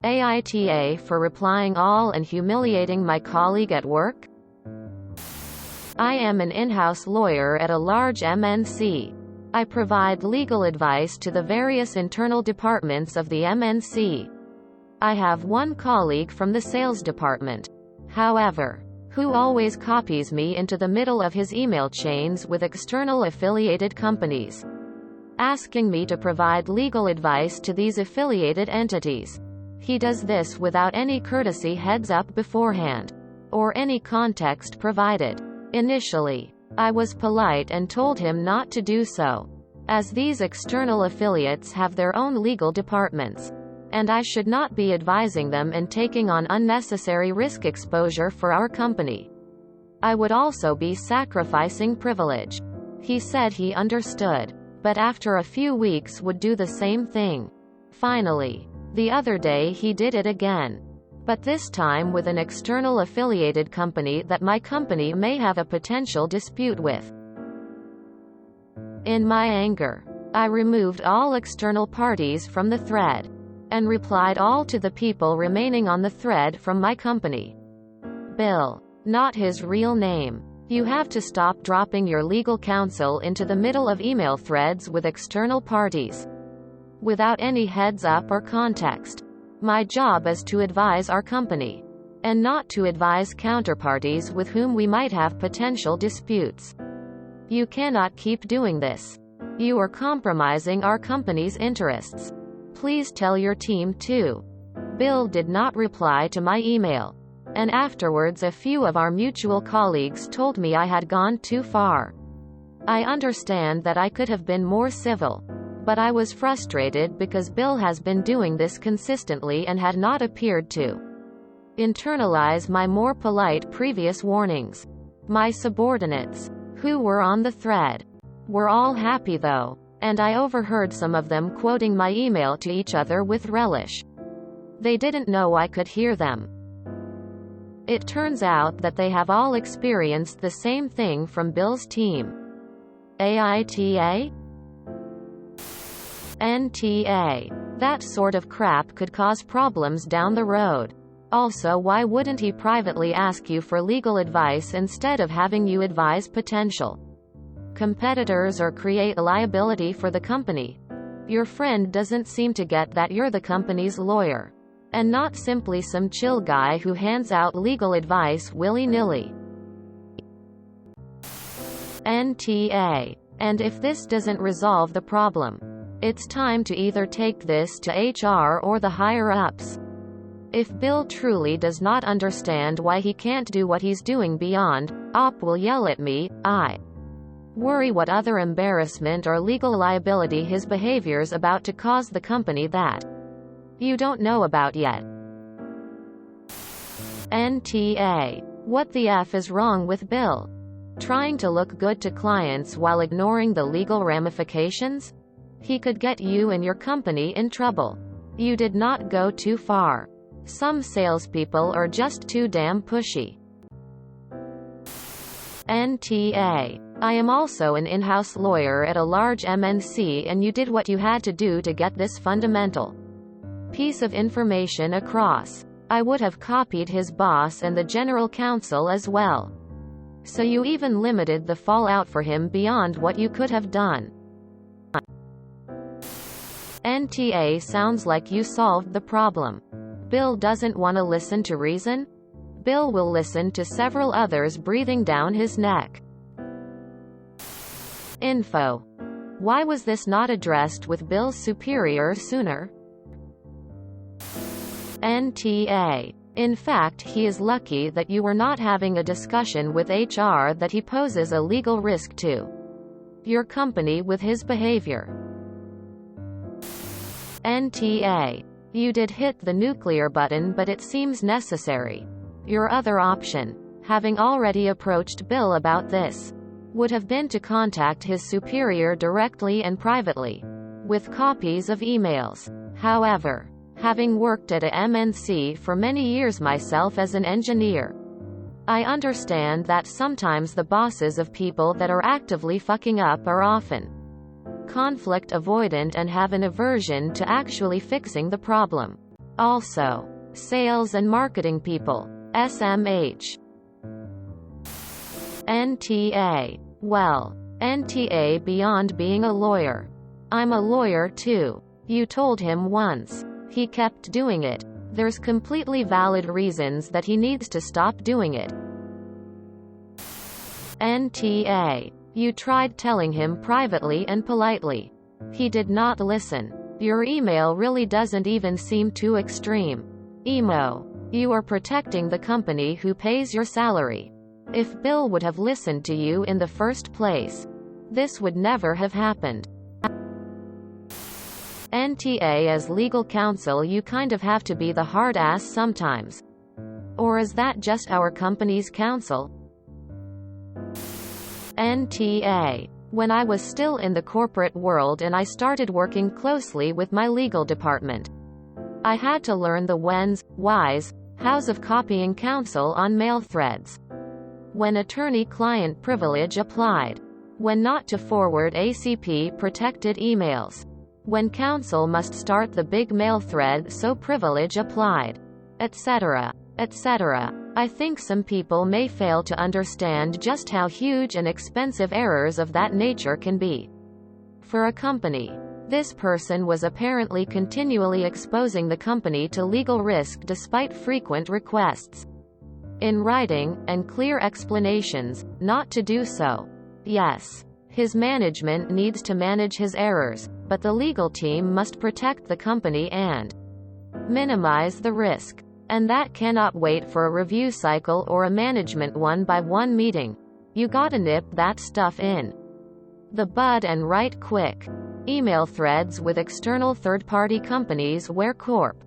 AITA for replying all and humiliating my colleague at work? I am an in-house lawyer at a large MNC. I provide legal advice to the various internal departments of the MNC. I have one colleague from the sales department, however, who always copies me into the middle of his email chains with external affiliated companies, asking me to provide legal advice to these affiliated entities. He does this without any courtesy heads up beforehand, or any context provided. Initially, I was polite and told him not to do so, as these external affiliates have their own legal departments, and I should not be advising them and taking on unnecessary risk exposure for our company. I would also be sacrificing privilege. He said he understood, but after a few weeks would do the same thing. Finally, the other day he did it again, but this time with an external affiliated company that my company may have a potential dispute with. In my anger, I removed all external parties from the thread, and replied all to the people remaining on the thread from my company. Bill, not his real name. You have to stop dropping your legal counsel into the middle of email threads with external parties, without any heads up or context. My job is to advise our company, and not to advise counterparties with whom we might have potential disputes. You cannot keep doing this. You are compromising our company's interests. Please tell your team too. Bill did not reply to my email, and afterwards a few of our mutual colleagues told me I had gone too far. I understand that I could have been more civil, but I was frustrated because Bill has been doing this consistently and had not appeared to internalize my more polite previous warnings. My subordinates, who were on the thread, were all happy though, and I overheard some of them quoting my email to each other with relish. They didn't know I could hear them. It turns out that they have all experienced the same thing from Bill's team. AITA? NTA. That sort of crap could cause problems down the road. Also, why wouldn't he privately ask you for legal advice instead of having you advise potential competitors or create a liability for the company? Your friend doesn't seem to get that you're the company's lawyer, and not simply some chill guy who hands out legal advice willy-nilly. NTA. And if this doesn't resolve the problem, it's time to either take this to HR or the higher-ups. If Bill truly does not understand why he can't do what he's doing beyond, OP will yell at me. I worry what other embarrassment or legal liability his behavior's about to cause the company that you don't know about yet. NTA. What the F is wrong with Bill? Trying to look good to clients while ignoring the legal ramifications? He could get you and your company in trouble. You did not go too far. Some salespeople are just too damn pushy. NTA. I am also an in-house lawyer at a large MNC, and you did what you had to do to get this fundamental piece of information across. I would have copied his boss and the general counsel as well. So you even limited the fallout for him beyond what you could have done. NTA. Sounds like you solved the problem. Bill doesn't want to listen to reason? Bill will listen to several others breathing down his neck. Info. Why was this not addressed with Bill's superior sooner? NTA. In fact, he is lucky that you were not having a discussion with HR that he poses a legal risk to your company with his behavior. NTA. You did hit the nuclear button, but it seems necessary. Your other option, having already approached Bill about this, would have been to contact his superior directly and privately, with copies of emails. However, having worked at a MNC for many years myself as an engineer, I understand that sometimes the bosses of people that are actively fucking up are often conflict avoidant and have an aversion to actually fixing the problem. Also, sales and marketing people. SMH. NTA. Well, NTA beyond being a lawyer. I'm a lawyer too. You told him once. He kept doing it. There's completely valid reasons that he needs to stop doing it. NTA. You tried telling him privately and politely. He did not listen. Your email really doesn't even seem too extreme. Emo. You are protecting the company who pays your salary. If Bill would have listened to you in the first place, this would never have happened. NTA. As legal counsel, you kind of have to be the hard ass sometimes. Or is that just our company's counsel? NTA. When I was still in the corporate world and I started working closely with my legal department, I had to learn the whens, whys, hows of copying counsel on mail threads. When attorney-client privilege applied. When not to forward ACP-protected emails. When counsel must start the big mail thread so privilege applied. Etc. Etc. I think some people may fail to understand just how huge and expensive errors of that nature can be. For a company, this person was apparently continually exposing the company to legal risk despite frequent requests in writing and clear explanations not to do so. Yes, his management needs to manage his errors, but the legal team must protect the company and minimize the risk. And that cannot wait for a review cycle or a management one-by-one meeting. You gotta nip that stuff in the bud and write quick. Email threads with external third-party companies where corp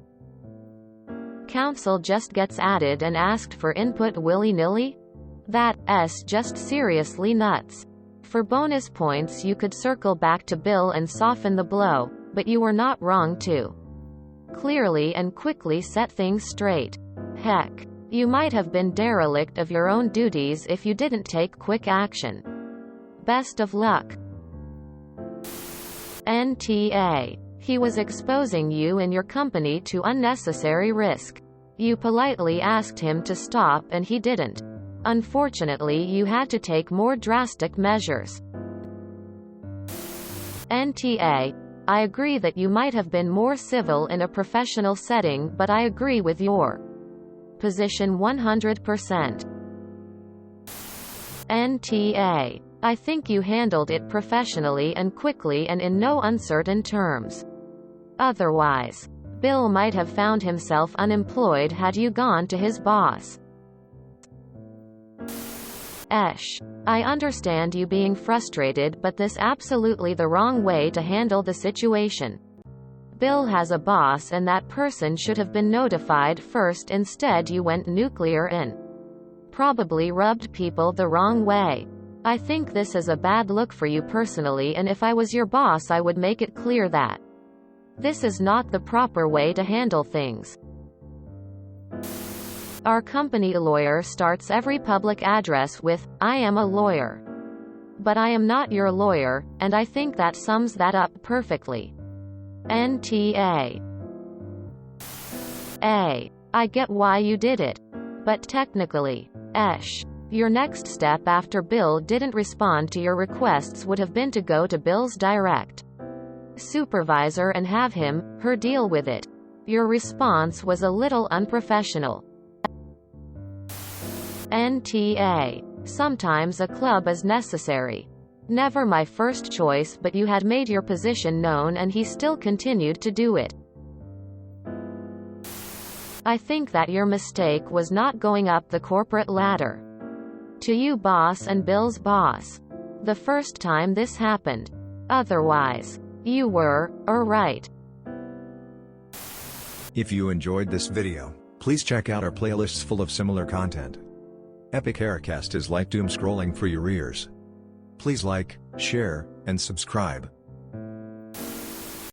counsel just gets added and asked for input willy-nilly? That's just seriously nuts. For bonus points you could circle back to Bill and soften the blow, but you were not wrong to clearly and quickly set things straight. Heck, you might have been derelict of your own duties if you didn't take quick action. Best of luck. NTA. He was exposing you and your company to unnecessary risk. You politely asked him to stop and he didn't. Unfortunately, you had to take more drastic measures. NTA. I agree that you might have been more civil in a professional setting, but I agree with your position 100%. NTA. I think you handled it professionally and quickly and in no uncertain terms. Otherwise, Bill might have found himself unemployed had you gone to his boss. I understand you being frustrated, but this absolutely the wrong way to handle the situation. Bill has a boss and that person should have been notified first. Instead you went nuclear and probably rubbed people the wrong way. I think this is a bad look for you personally, and if I was your boss I would make it clear that this is not the proper way to handle things. Our company lawyer starts every public address with, "I am a lawyer. But I am not your lawyer," and I think that sums that up perfectly. NTA. I get why you did it. But technically, your next step after Bill didn't respond to your requests would have been to go to Bill's direct supervisor and have her deal with it. Your response was a little unprofessional. NTA. Sometimes a club is necessary. Never my first choice, but you had made your position known and he still continued to do it. I think that your mistake was not going up the corporate ladder to you boss and Bill's boss the first time this happened. Otherwise, you were right. If you enjoyed this video, please check out our playlists full of similar content. Epic Haircast is like doom scrolling for your ears. Please like, share, and subscribe.